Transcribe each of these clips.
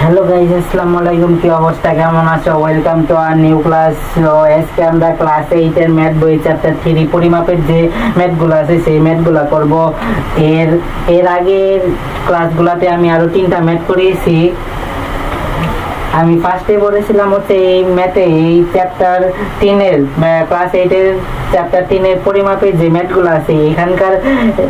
Hello guys, আসসালামু আলাইকুম। কি অবস্থা, কেমন আছো? Welcome to our new class. আজকে আমরা ক্লাস 8 এর ম্যাথ বই চ্যাপ্টার 3 পরিমাপের যে ম্যাথগুলো আছে সেই ম্যাথগুলো করব। এর এর আগের ক্লাসগুলোতে আমি আরো 3টা ম্যাথ করিয়েছি। আমি ফার্স্টে বলেছিলাম হচ্ছে এই ম্যাথে এই চ্যাপ্টার 3 এর ক্লাস 8 এর চ্যাপ্টার 3 এর পরিমাপের যে ম্যাথগুলো আছে এখানকার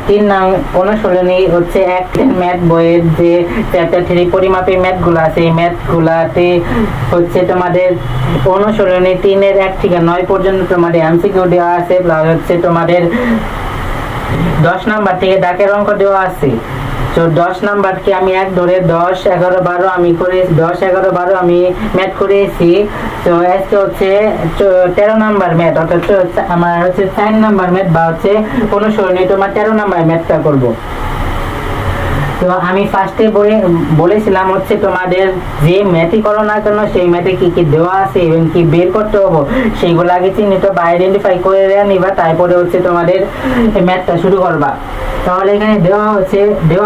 3 নং অনুশীলনী হচ্ছে এক ম্যাথ বইয়ের যে চ্যাপ্টার 3 পরিমাপের ম্যাথগুলো আছে এই ম্যাথগুলাতে হচ্ছে তোমাদের অনুশীলনী 3 এর 1 থেকে 9 পর্যন্ত তোমাদের এমসিকিউ দেওয়া আছে, প্লাস হচ্ছে তোমাদের 10 নাম্বার থেকে দাগের অঙ্ক দেওয়া আছে। তো 10 নাম্বারকে আমি এক ধরে 10, 11, 12 আমি করে 10, 11, 12 আমি ম্যাথ করেছি। তো আজকে হচ্ছে 13 নাম্বার ম্যাথ, অর্থাৎ আমার হচ্ছে 4 নাম্বার ম্যাথ বা হচ্ছে অনুসরণী তোমার 13 নাম্বার ম্যাথটা করব। তো আমি ফার্স্টে বলেছিলাম হচ্ছে তোমাদের যে ম্যাথই করো না কেন সেই ম্যাথে কি কি দেওয়া আছে এবং কি বের করতে হবে সেইগুলো আগে চিহ্নিত বা আইডেন্টিফাই করে নিবা, তারপরে হচ্ছে তোমাদের ম্যাথটা শুরু করবা। তাহলে এখানে দেওয়া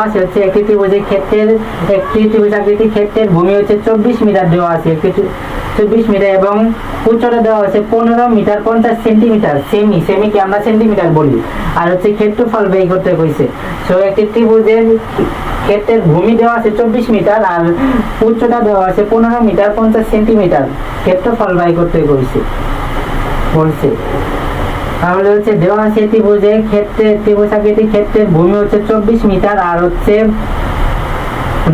আছে হচ্ছে একটি ত্রিভুজের ক্ষেত্রের আকৃতির ক্ষেত্রের ভূমি হচ্ছে 24 মিটার দেওয়া আছে, 24 মিটার এবং উচ্চতা দেওয়া আছে 15 মিটার 50 সেন্টিমিটার। সেমিকে আমরা সেন্টিমিটার বলি। আর হচ্ছে ক্ষেত্রফল ব্যয় করতে কইছে। সো একটি ত্রিভুজের ক্ষেত্রের ভূমি দেওয়া আছে 24 মিটার আর উচ্চতা দেওয়া আছে 15 মিটার 50 সেন্টিমিটার। ক্ষেত্রফল ব্যয় করতে বলছে। তাহলে হচ্ছে দেওয়া আছে ত্রিভুজ আকৃতির ক্ষেত্রের ভূমি হচ্ছে 24 মিটার আর হচ্ছে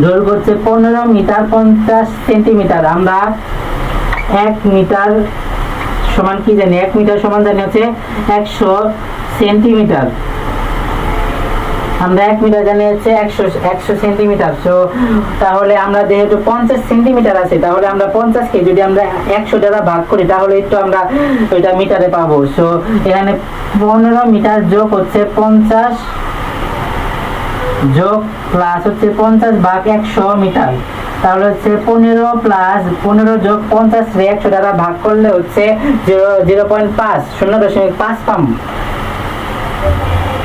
দৈর্ঘ্য হচ্ছে 15 মিটার 50 সেন্টিমিটার। আমরা 1 মিটার সমান কি জানি? 1 মিটার সমান জানি হচ্ছে 100 সেন্টিমিটার। আমরা 1 মিটার জানি হচ্ছে 100 সেন্টিমিটার। সো তাহলে আমরা যেহেতু 50 সেন্টিমিটার আছে, তাহলে আমরা 50 কে যদি আমরা 100 দ্বারা ভাগ করি তাহলে একটু আমরা ওইটা মিটারে পাবো। সো এখানে 15 মিটার যোগ হচ্ছে 50 যোগ প্লাস হচ্ছে 50 ভাগ 100 মিটার। তাহলে হচ্ছে 15 যোগ 50 রে 100 দ্বারা ভাগ করলে হচ্ছে 0.5 পাম।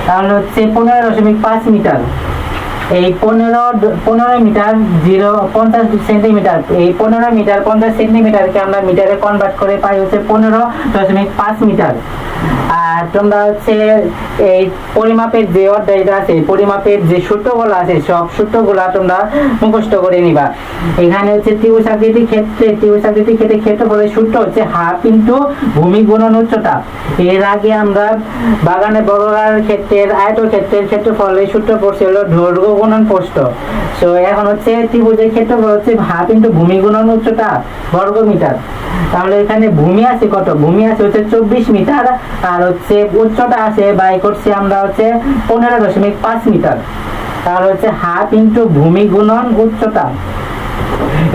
তাহলে হচ্ছে 15.5 মিটার। এই 15 মিটার 50 সেন্টিমিটার। এই 15 মিটার 50 সেন্টিমিটারকে আমরা মিটারে কনভার্ট করে পাই হচ্ছে 15.5 মিটার। আর তোমরা হচ্ছে এই পরিমাপের যে অধ্যায়টা আছে, পরিমাপের যে সূত্রগুলো আছে সব সূত্রগুলা তোমরা মুখস্থ করে নিবা। এখানে হচ্ছে ত্রিভুজ আকৃতির ক্ষেত্রে ক্ষেত্রফলের সূত্র হচ্ছে হাফ ইনটু ভূমি গুণন উচ্চতা। এর আগে আমরা বাগানের বর্গাকার ক্ষেত্রের আয়তক্ষেত্রের ক্ষেত্রফলের সূত্র পড়ছে হলো দৈর্ঘ্য গুণন প্রস্থ। সো এখন হচ্ছে ত্রিভুজের ক্ষেত্রফল হচ্ছে হাফ ইনটু ভূমি গুণন উচ্চতা বর্গ মিটার। তাহলে এখানে ভূমি আছে কত? ভূমি আছে হচ্ছে 24 মিটার আর হচ্ছে উচ্চতা আছে বাই করছি আমরা হচ্ছে 15.5 মিটার। তাহলে হচ্ছে হাফ ইনটু ভূমি গুণন উচ্চতা।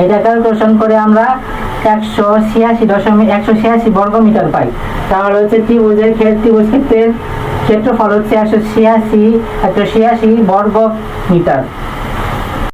এটা ক্যালকুলেশন করে আমরা 186 বর্গ মিটার পাই। তাহলে হচ্ছে ত্রিভুজ ক্ষেত্রের ক্ষেত্রফল হচ্ছে 186 বর্গ মিটার।